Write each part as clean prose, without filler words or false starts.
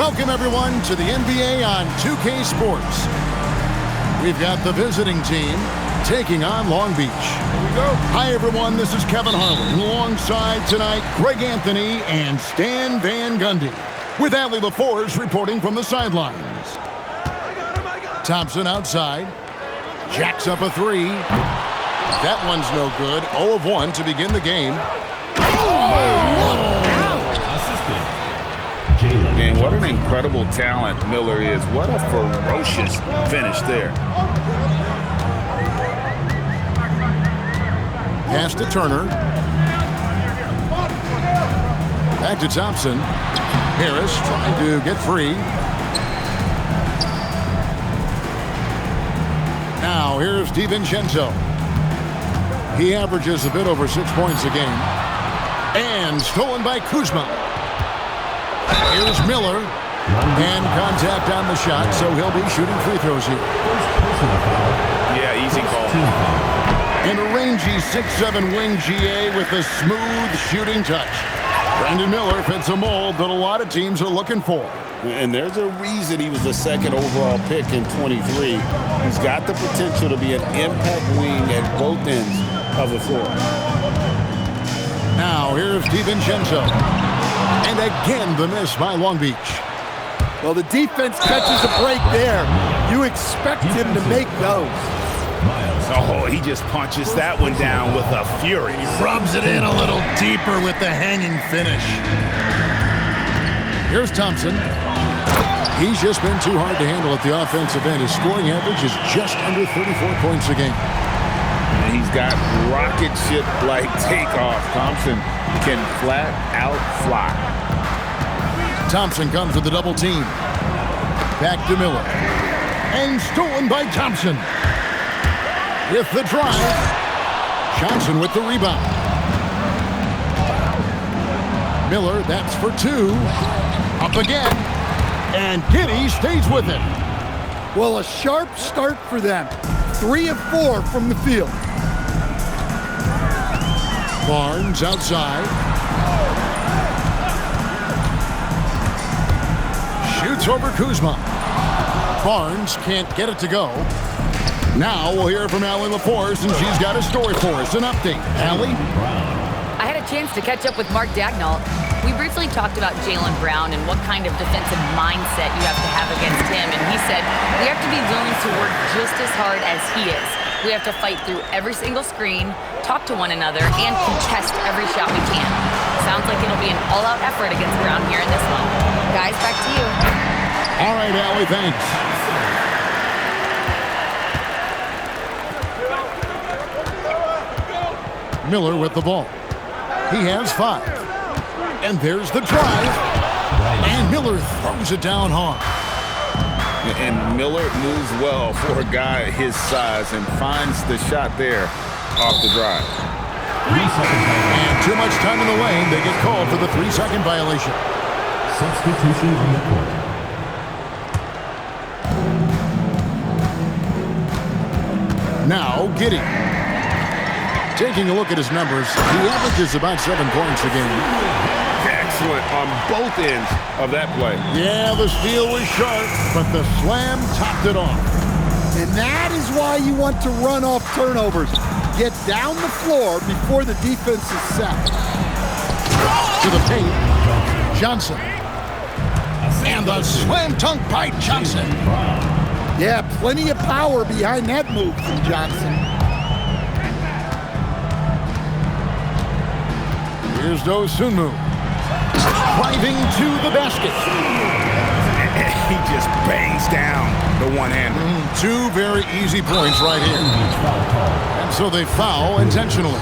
Welcome, everyone, to the NBA on 2K Sports. We've got the visiting team taking on Long Beach. Here we go. Hi, everyone. This is Kevin Harlan. Alongside tonight, Greg Anthony and Stan Van Gundy. With Allie LaForce reporting from the sidelines. Thompson outside. Jacks up a three. That one's no good. 0 of 1 to begin the game. And what an incredible talent Miller is. What a ferocious finish there. Pass to Turner. Back to Thompson. Harris trying to get free. Now here's DiVincenzo. He averages a bit over 6 points a game. And stolen by Kuzma. Here's Miller. And contact on the shot, so he'll be shooting free throws here. Yeah, easy call. And a rangy 6'7" wing GA with a smooth shooting touch. Brandon Miller fits a mold that a lot of teams are looking for. And there's a reason he was the second overall pick in 23. He's got the potential to be an impact wing at both ends of the floor. Now here's DiVincenzo. And again the miss by Long Beach. Well, the defense catches a break there. You expect him to make those. Oh, he just punches that one down with a fury. He rubs it in a little deeper with the hanging finish. Here's Thompson. He's just been too hard to handle at the offensive end. His scoring average is just under 34 points a game. And he's got rocket ship-like takeoff. Thompson can flat out fly. Thompson comes with the double team. Back to Miller. And stolen by Thompson. With the drive. Johnson with the rebound. Miller, that's for 2. Up again. And Giddey stays with it. Well, a sharp start for them. 3 of 4 from the field. Barnes outside. Shoots over Kuzma. Barnes can't get it to go. Now we'll hear from Allie LaForce, and she's got a story for us. An update. Allie? I had a chance to catch up with Mark Daigneault. We briefly talked about Jaylen Brown and what kind of defensive mindset you have to have against him, and he said we have to be willing to work just as hard as he is. We have to fight through every single screen, talk to one another, and contest every shot we can. Sounds like it'll be an all-out effort against Brown here in this one. Guys, back to you. All right, Allie, thanks. Miller with the ball. He has 5. And there's the drive. And Miller throws it down hard. And Miller moves well for a guy his size and finds the shot there off the drive. 3 seconds. And too much time in the lane. They get called for the 3-second violation. Substitution on the court. Now Giddey. Taking a look at his numbers, he averages about 7 points a game. Excellent on both ends of that play. Yeah, the steal was sharp, but the slam topped it off. And that is why you want to run off turnovers. Get down the floor before the defense is set. To the paint, Johnson. And the slam dunk by Johnson. Yeah, plenty of power behind that move from Johnson. Here's Dosunmu. Driving to the basket. He just bangs down the one-hander. 2 very easy points right here. And so they foul intentionally.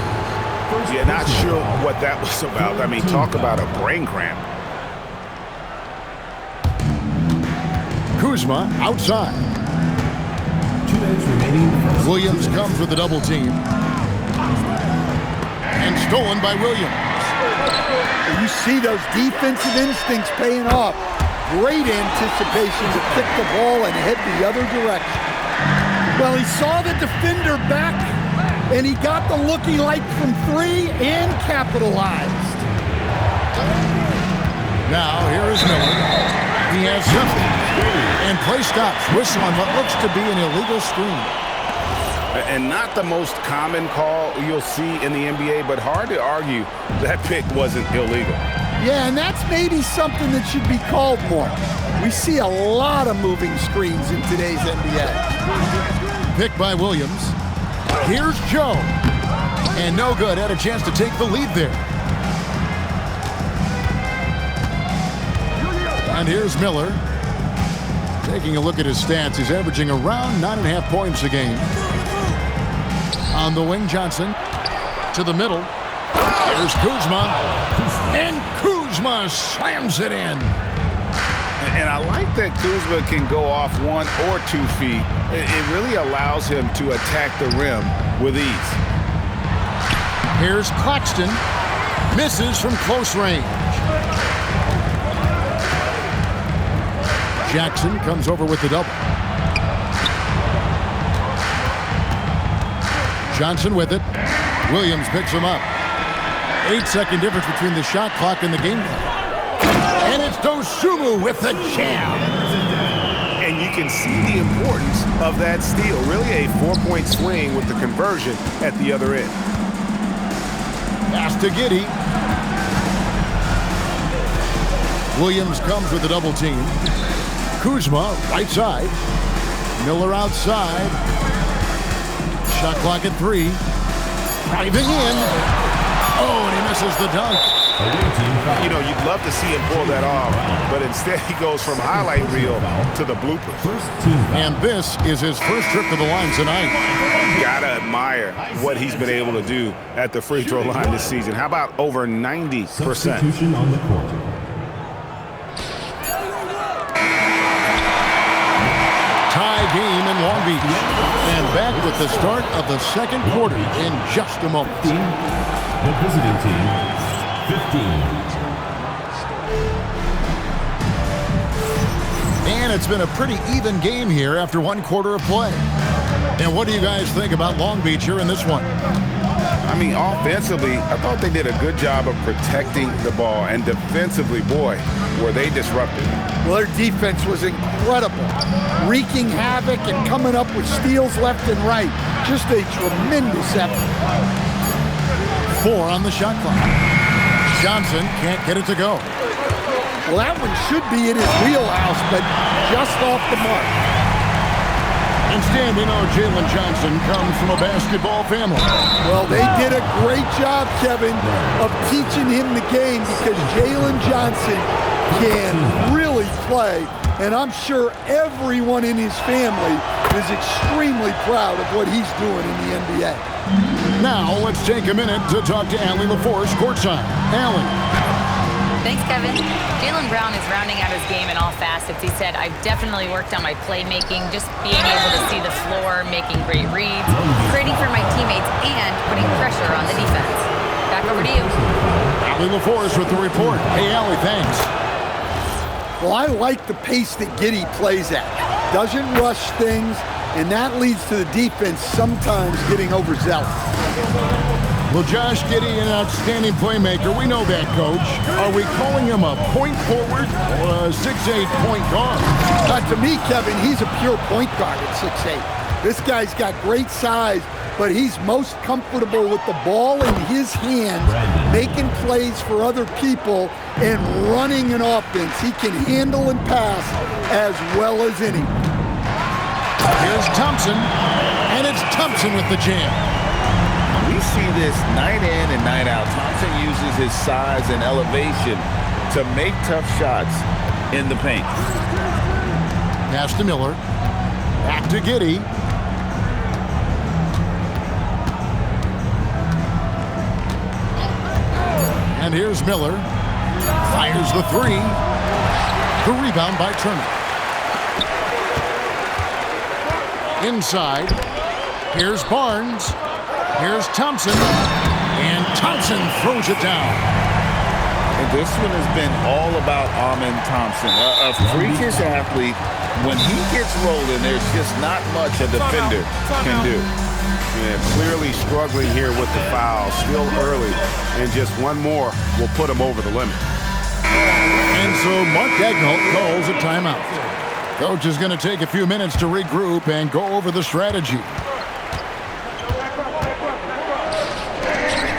Yeah, not sure what that was about. I mean, talk about a brain cramp. Kuzma outside. 2 minutes remaining. Williams comes with the double team. And stolen by Williams. You see those defensive instincts paying off. Great anticipation to kick the ball and head the other direction. Well, he saw the defender back, and he got the looky like from 3 and capitalized. Now here is Miller. He has something. And play stops. Whistle on what looks to be an illegal screen. And not the most common call you'll see in the NBA, but hard to argue that pick wasn't illegal. Yeah, and that's maybe something that should be called more. We see a lot of moving screens in today's NBA. Pick by Williams. Here's Joe. And no good. Had a chance to take the lead there. And here's Miller. Taking a look at his stats, he's averaging around 9.5 points a game. On the wing, Johnson to the middle. There's Kuzma. And Kuzma slams it in. And I like that Kuzma can go off 1 or 2 feet. It really allows him to attack the rim with ease. Here's Claxton. Misses from close range. Jackson comes over with the double. Johnson with it. Williams picks him up. 8-second difference between the shot clock and the game clock. And it's Dosunmu with the jam. And you can see the importance of that steal. Really a 4-point swing with the conversion at the other end. Pass to Giddey. Williams comes with a double team. Kuzma, right side. Miller outside. Shot clock at 3. Driving in. Oh, and he misses the dunk. You know, you'd love to see him pull that off, but instead he goes from highlight reel to the bloopers. And this is his first trip to the line tonight. Gotta admire what he's been able to do at the free throw line this season. How about over 90%? Substitution on the court. Tie game in Long Beach. And back with the start of the second quarter in just a moment. The visiting team, 15. And it's been a pretty even game here after 1 quarter of play. And what do you guys think about Long Beach here in this one? I mean, offensively, I thought they did a good job of protecting the ball. And defensively, boy, were they disruptive. Well, their defense was incredible, wreaking havoc and coming up with steals left and right. Just a tremendous effort. 4 on the shot clock. Johnson can't get it to go. Well, that one should be in his wheelhouse, but just off the mark. And Stan, we know Jalen Johnson comes from a basketball family. Well, they did a great job, Kevin, of teaching him the game because Jalen Johnson can really play. And I'm sure everyone in his family is extremely proud of what he's doing in the NBA. Now, let's take a minute to talk to Allie LaForce courtside. Allie. Thanks, Kevin. Jaylen Brown is rounding out his game in all facets. He said, I've definitely worked on my playmaking, just being able to see the floor, making great reads, creating for my teammates, and putting pressure on the defense. Back over to you. Allie LaForce with the report. Hey, Allie, thanks. Well, I like the pace that Giddey plays at. Doesn't rush things, and that leads to the defense sometimes getting overzealous. Well, Josh Giddey, an outstanding playmaker. We know that, Coach. Are we calling him a point forward or a 6'8" point guard? To me, Kevin, he's a pure point guard at 6'8". This guy's got great size, but he's most comfortable with the ball in his hands, making plays for other people and running an offense. He can handle and pass as well as any. Here's Thompson, and it's Thompson with the jam. We see this night in and night out. Thompson uses his size and elevation to make tough shots in the paint. Pass to Miller. Back to Giddey. And here's Miller. Fires the 3. The rebound by Turner. Inside. Here's Barnes. Here's Thompson. And Thompson throws it down. And this one has been all about Amen Thompson. A freakish athlete. When he gets rolling, there's just not much a defender can do. Yeah, clearly struggling here with the foul. Still early. And just one more will put him over the limit. And so Mark Daigneault calls a timeout. Coach is going to take a few minutes to regroup and go over the strategy.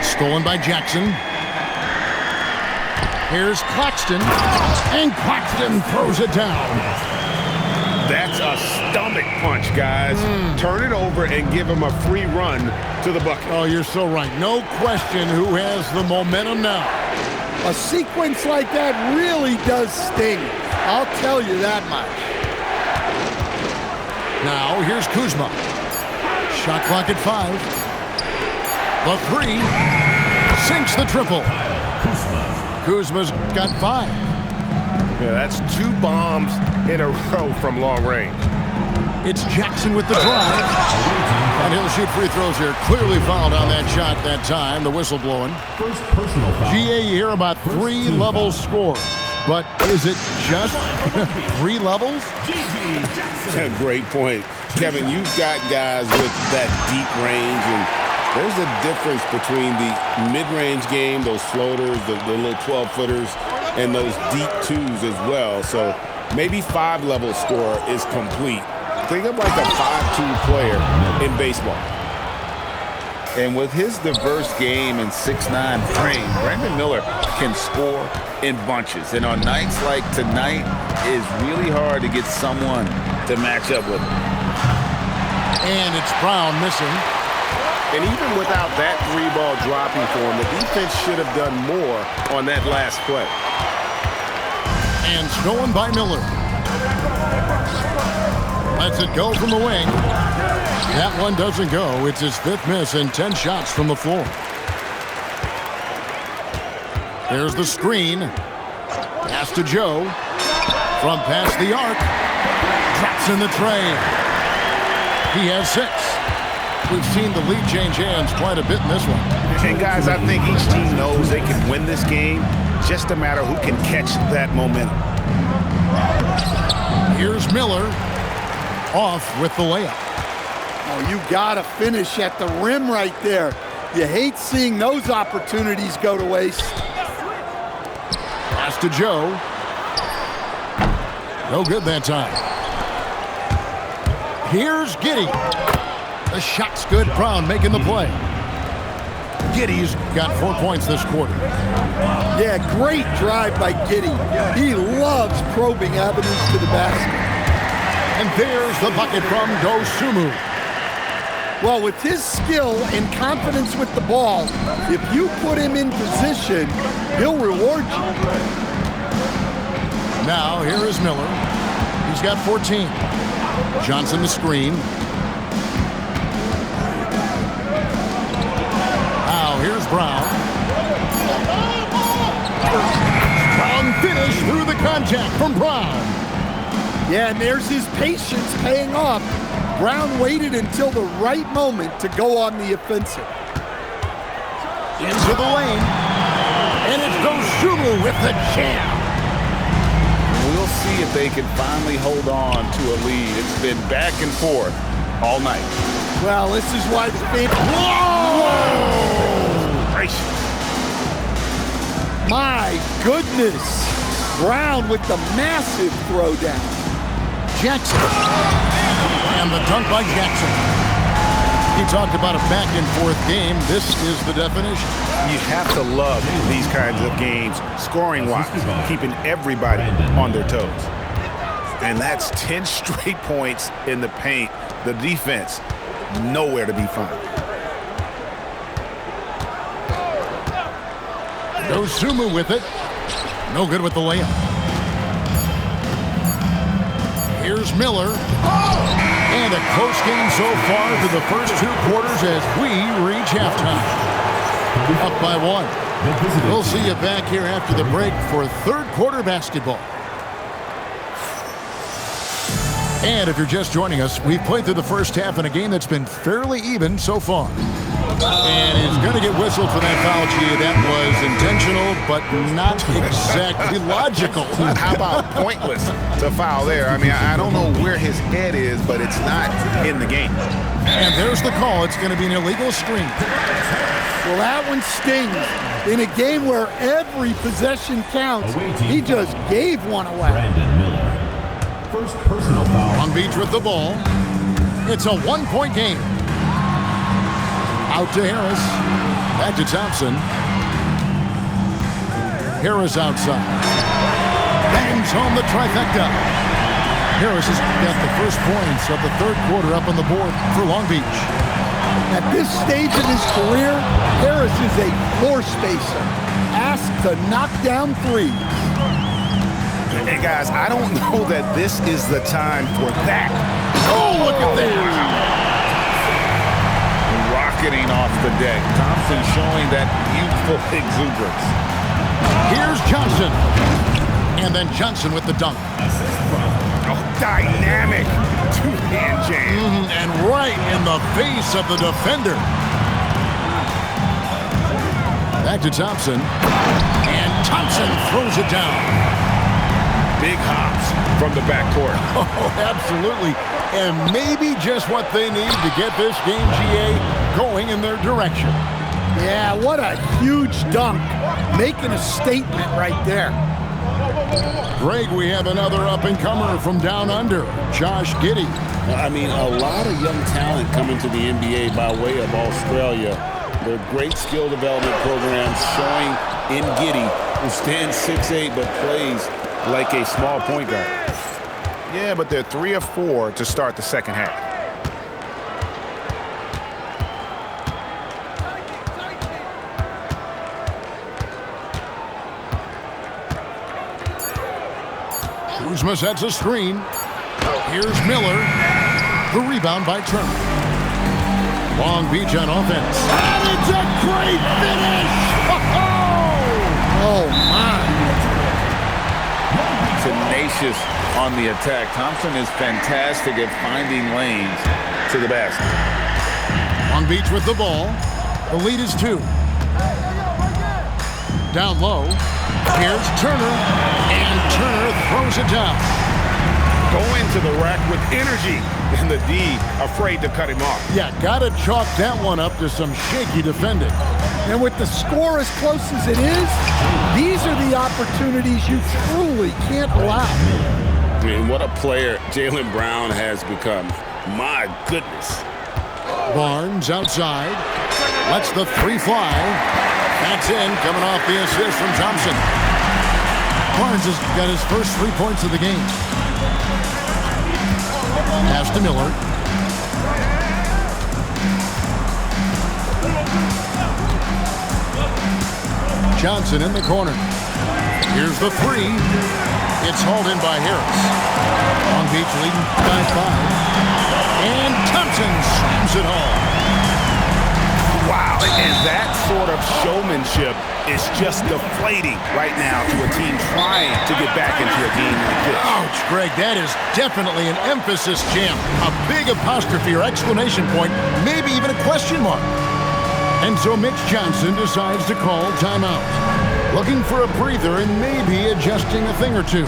Stolen by Jackson. Here's Claxton. And Claxton throws it down. That's a stomach punch, guys. Turn it over and give him a free run to the bucket. Oh, you're so right. No question who has the momentum now. A sequence like that really does sting. I'll tell you that much. Now, here's Kuzma. Shot clock at 5. The 3. Sinks the triple. Kuzma's got 5. Yeah, that's 2 bombs in a row from long range. It's Jackson with the drive. And he'll shoot free throws here. Clearly fouled on that shot that time. The whistle blowing. First personal foul. GA, you hear about 3 levels scored. But is it just 3 levels? Great point. Kevin, you've got guys with that deep range, and there's a difference between the mid-range game, those floaters, the little 12-footers, and those deep 2s as well. So maybe 5-level score is complete. Think of like a 5-2 player in baseball. And with his diverse game and 6'9" frame, Brandon Miller can score in bunches. And on nights like tonight, it's really hard to get someone to match up with him. And it's Brown missing. And even without that 3-ball dropping for him, the defense should have done more on that last play. And stolen by Miller. Lets it go from the wing. That one doesn't go. It's his 5th miss and 10 shots from the floor. There's the screen. Pass to Joe. From past the arc. Drops in the tray. He has 6. We've seen the lead change hands quite a bit in this one. And guys, I think each team knows they can win this game. Just a matter who can catch that momentum. Here's Miller. Off with the layup. Oh, you gotta finish at the rim right there. You hate seeing those opportunities go to waste. Pass to Joe. No good that time. Here's Giddey. The shot's good. Brown making the play. Giddey's got 4 points this quarter. Yeah, great drive by Giddey. He loves probing avenues to the basket. And there's the bucket from Dosunmu. Well, with his skill and confidence with the ball, if you put him in position, he'll reward you. Now, here is Miller. He's got 14. Johnson the screen. Now, here's Brown. Brown finish through the contact from Brown. Yeah, and there's his patience paying off. Brown waited until the right moment to go on the offensive. Into the lane. And it's Dosunmu with the jam. We'll see if they can finally hold on to a lead. It's been back and forth all night. Well, this is why the fans... Whoa! Gracious. My goodness. Brown with the massive throwdown. Jackson. And the dunk by Jackson. He talked about a back-and-forth game. This is the definition. You have to love these kinds of games, scoring-wise, keeping everybody on their toes. And that's 10 straight points in the paint. The defense, nowhere to be found. Dosunmu with it. No good with the layup. Here's Miller. And a close game so far through the first 2 quarters as we reach halftime. Up by 1. We'll see you back here after the break for 3rd quarter basketball. And if you're just joining us, we've played through the first half in a game that's been fairly even so far. And he's going to get whistled for that foul, G. That was intentional, but not exactly logical. How about pointless to foul there? I mean, I don't know where his head is, but it's not in the game. And there's the call. It's going to be an illegal screen. Well, that one stings. In a game where every possession counts, he just gave one away. Brandon Miller. First personal foul. Long Beach with the ball. It's a one-point game. Out to Harris. Back to Thompson. Harris outside. Bangs home the trifecta. Harris has got the first points of the third quarter up on the board for Long Beach. At this stage of his career, Harris is a floor spacer, asked to knock down threes. Hey, guys, I don't know that this is the time for that. Oh, look at that. Rocketing off the deck. Thompson showing that youthful exuberance. Here's Johnson. And then Johnson with the dunk. Oh, dynamic two-hand jam. And right in the face of the defender. Back to Thompson. And Thompson throws it down. Big hops from the backcourt. Oh, absolutely. And maybe just what they need to get this game, GA, going in their direction. Yeah, what a huge dunk. Making a statement right there. Greg, we have another up-and-comer from down under, Josh Giddey. I mean, a lot of young talent coming to the NBA by way of Australia. They're great skill development programs showing in Giddey, who stands 6'8", but plays like a small point guard. Yeah, but they're 3 of 4 to start the second half. Kuzma sets a screen. Here's Miller. The rebound by Turner. Long Beach on offense. And it's a great finish! Oh, my. Tenacious on the attack. Thompson is fantastic at finding lanes to the basket. Long Beach with the ball. The lead is 2. Down low. Here's Turner. And Turner throws it down. Going to the rack with energy, and the D afraid to cut him off. Yeah, gotta chalk that one up to some shaky defending. And with the score as close as it is, these are the opportunities you truly can't allow. I mean, what a player Jaylen Brown has become. My goodness. Barnes outside. Lets the 3 fly. That's in, coming off the assist from Thompson. Barnes has got his first 3 points of the game. Pass to Miller. Johnson in the corner. Here's the 3. It's hauled in by Harris. Long Beach leading by 5. And Thompson slams it home. Wow, and that sort of showmanship is just deflating right now to a team trying to get back into a game like this. Ouch, Greg, that is definitely an emphasis jam. A big apostrophe or exclamation point, maybe even a question mark. And so Mitch Johnson decides to call timeout. Looking for a breather and maybe adjusting a thing or two.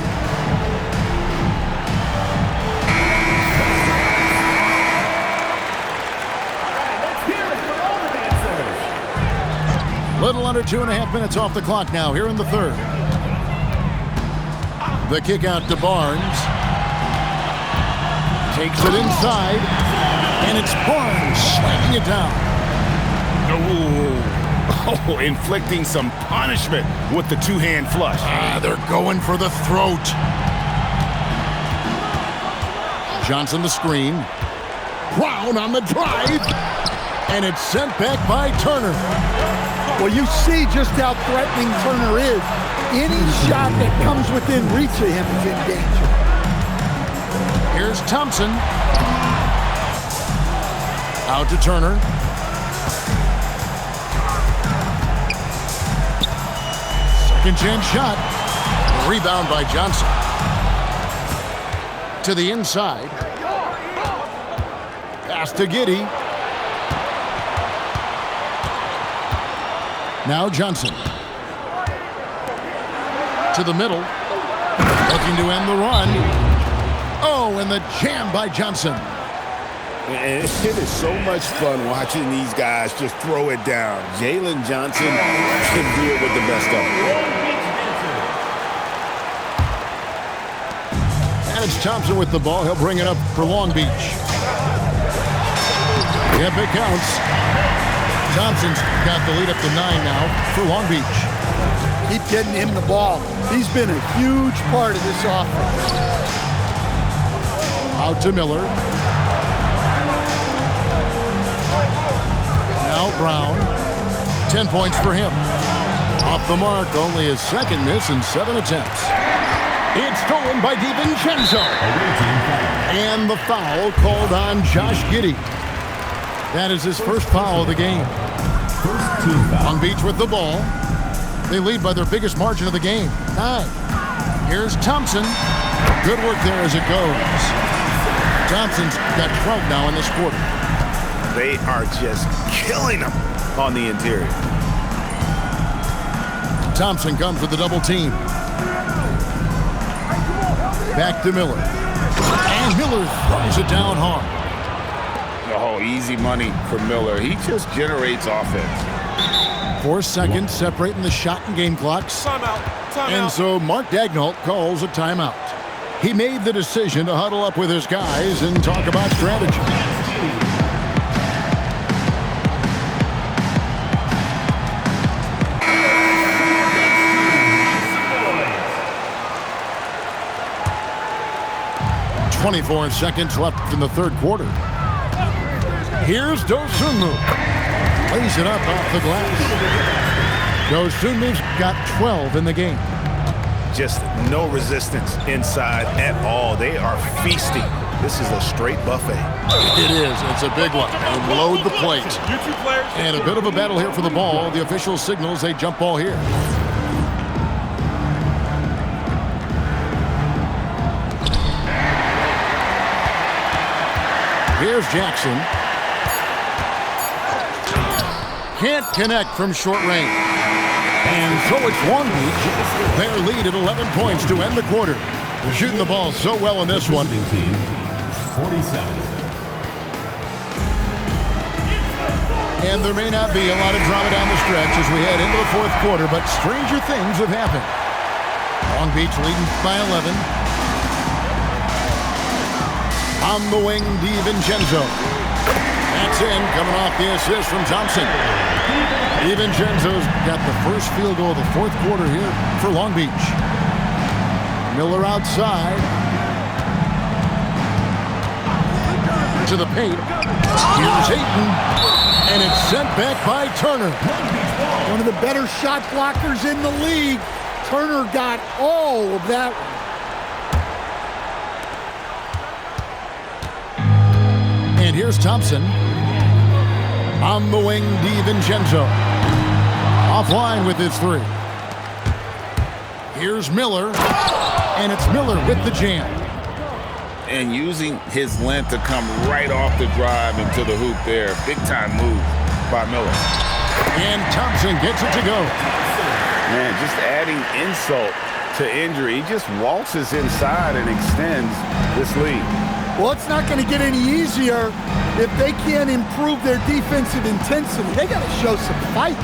Little under 2.5 minutes off the clock now here in the third. The kick out to Barnes. Takes it inside. And it's Barnes slamming it down. Oh, inflicting some punishment with the two-hand flush. They're going for the throat. Johnson the screen. Brown on the drive. And it's sent back by Turner. Well, you see just how threatening Turner is. Any shot that comes within reach of him is in danger. Here's Thompson. Out to Turner. Second chance shot. Rebound by Johnson. To the inside. Pass to Giddey. Now Johnson. To the middle. Looking to end the run. Oh, and the jam by Johnson. And it is so much fun watching these guys just throw it down. Jalen Johnson can do it with the best of them. And it's Thompson with the ball. He'll bring it up for Long Beach. Yep, it counts. Thompson's got the lead up to 9 now for Long Beach. Keep getting him the ball. He's been a huge part of this offense. Out to Miller. Now Brown. 10 points for him. Off the mark, only his second miss in 7 attempts. It's stolen by DiVincenzo. And the foul called on Josh Giddey. That is his first foul of the game. Long Beach with the ball. They lead by their biggest margin of the game, 9. Here's Thompson. Good work there as it goes. Thompson's got 12 now in this quarter. They are just killing them on the interior. Thompson comes with the double team. Back to Miller. And Miller throws it down hard. Oh, easy money for Miller. He just generates offense. 4 seconds separating the shot and game clocks. Timeout. And so Mark Daigneault calls a timeout. He made the decision to huddle up with his guys and talk about strategy. .24 seconds left in the third quarter. Here's Dosunmu. Lays it up off the glass. Dosunmu's got 12 in the game. Just no resistance inside at all. They are feasting. This is a straight buffet. It is. It's a big one. And load the plate. And a bit of a battle here for the ball. The official signals a jump ball here. Here's Jackson. Can't connect from short range. And so it's Long Beach. Their lead at 11 points to end the quarter. They're shooting the ball so well in this one. 47. And there may not be a lot of drama down the stretch as we head into the fourth quarter, but stranger things have happened. Long Beach leading by 11. On the wing, DiVincenzo. That's in, coming off the assist from Thompson. DiVincenzo's got the first field goal of the fourth quarter here for Long Beach. Miller outside. To the paint. Here's Ayton. And it's sent back by Turner. One of the better shot blockers in the league. Turner got all of that. And here's Thompson. On the wing, DiVincenzo. Offline with his 3. Here's Miller. And it's Miller with the jam. And using his length to come right off the drive into the hoop there. Big time move by Miller. And Thompson gets it to go. Man, just adding insult to injury. He just waltzes inside and extends this lead. Well, it's not going to get any easier if they can't improve their defensive intensity. They got to show some fight.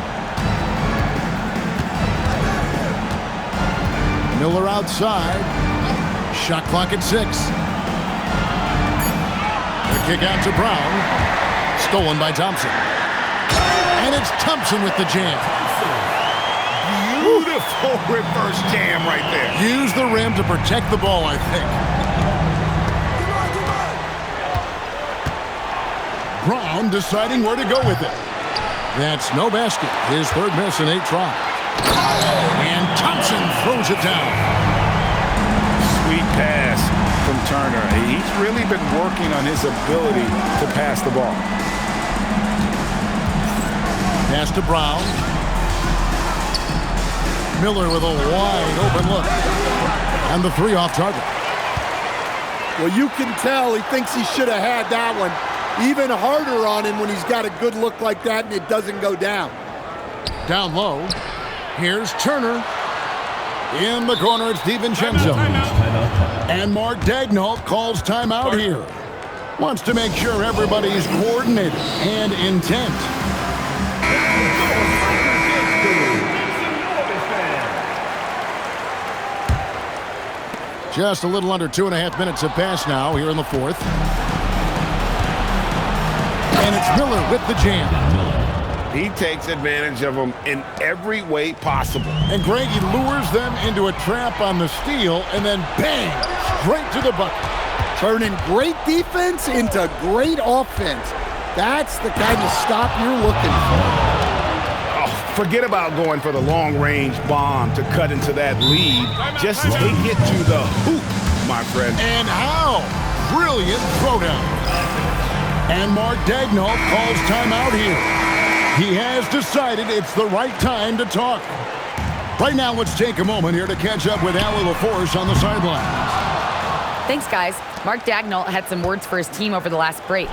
Miller outside. Shot clock at 6. The kick out to Brown. Stolen by Thompson. And it's Thompson with the jam. Beautiful reverse jam right there. Use the rim to protect the ball, I think. Brown deciding where to go with it. That's no basket. His third miss in 8 tries. And Thompson throws it down. Sweet pass from Turner. He's really been working on his ability to pass the ball. Pass to Brown. Miller with a wide open look. And the 3 off target. Well, you can tell he thinks he should have had that one. Even harder on him when he's got a good look like that and it doesn't go down. Down low. Here's Turner. In the corner, it's DiVincenzo. And Mark Daigneault calls timeout here. Wants to make sure everybody's coordinated and intent. Just a little under 2.5 minutes have passed now here in the fourth. And it's Miller with the jam. He takes advantage of them in every way possible. And Greg, he lures them into a trap on the steal, and then bang, straight to the bucket. Turning great defense into great offense. That's the kind of stop you're looking for. Forget about going for the long-range bomb to cut into that lead. Just take it to the hoop, my friend. And how? Brilliant throwdown. And Mark Daigneault calls timeout here. He has decided it's the right time to talk. Right now, let's take a moment here to catch up with Allie LaForce on the sidelines. Thanks, guys. Mark Daigneault had some words for his team over the last break.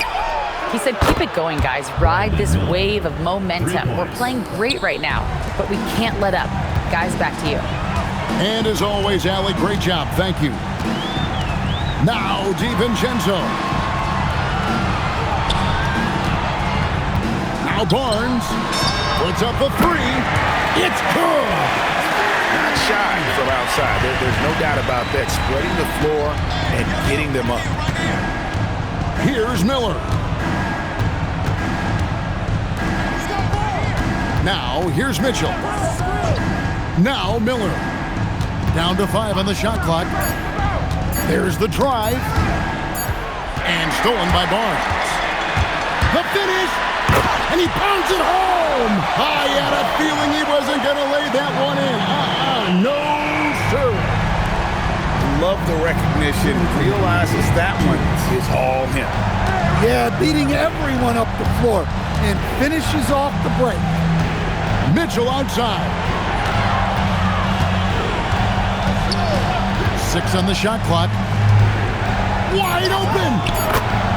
He said, keep it going, guys. Ride this wave of momentum. We're playing great right now, but we can't let up. Guys, back to you. And as always, Allie, great job. Thank you. Now, DiVincenzo. Now Barnes puts up the three. It's good. Not shy from outside. There's no doubt about that. Spreading the floor and getting them up. Here's Miller. Now, here's Mitchell. Now, Miller. Down to 5 on the shot clock. There's the drive. And stolen by Barnes. The finish. And he pounds it home. I had a feeling he wasn't going to lay that one in. No, sir. Love the recognition. Realizes that one is all him. Yeah, beating everyone up the floor and finishes off the break. Mitchell outside. 6 on the shot clock. Wide open.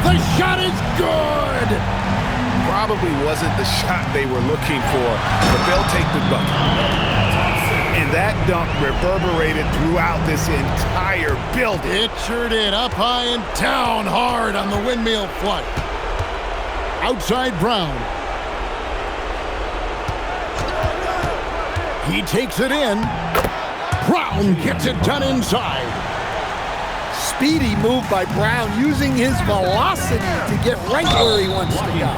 The shot is good. Probably wasn't the shot they were looking for, but they'll take the bucket. And that dunk reverberated throughout this entire building. It sure did. Up high and down hard on the windmill flush. Outside Brown. He takes it in. Brown gets it done inside. Speedy move by Brown, using his velocity to get right where he wants to go.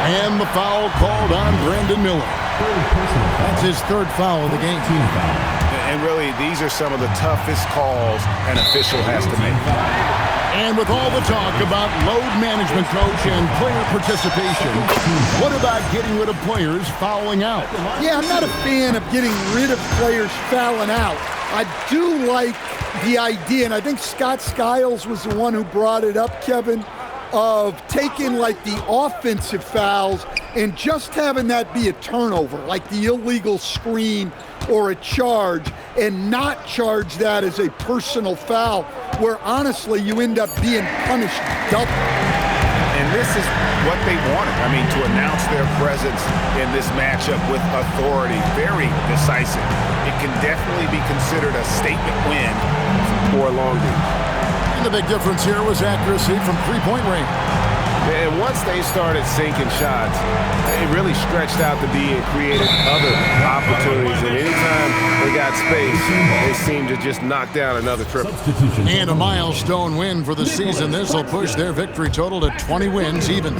And the foul called on Brandon Miller. That's his third foul of the game. And really, these are some of the toughest calls an official has to make. And with all the talk about load management, coach, and player participation, what about getting rid of players fouling out? Yeah, I'm not a fan of getting rid of players fouling out. I do like the idea, and I think Scott Skiles was the one who brought it up, Kevin, of taking like the offensive fouls and just having that be a turnover, like the illegal screen or a charge, and not charge that as a personal foul, where honestly you end up being punished double. And this is what they wanted. I mean, to announce their presence in this matchup with authority, very decisive. It can definitely be considered a statement win for Long Beach. And the big difference here was accuracy from three-point range. And once they started sinking shots, it really stretched out the D and created other opportunities. And anytime they got space, they seemed to just knock down another triple. And a milestone win for the season. This will push their victory total to 20 wins even.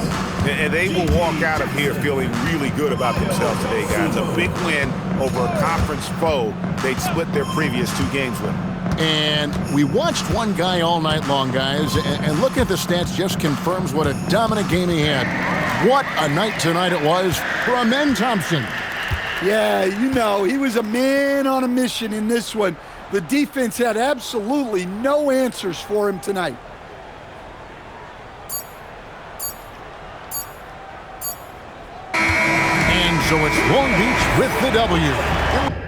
And they will walk out of here feeling really good about themselves today, guys. A big win over a conference foe they'd split their previous 2 games with. And we watched one guy all night long, guys, and looking at the stats just confirms what a dominant game he had. What a night tonight it was for Amen Thompson. Yeah, you know, he was a man on a mission in this one. The defense had absolutely no answers for him tonight. And so it's Long Beach with the W.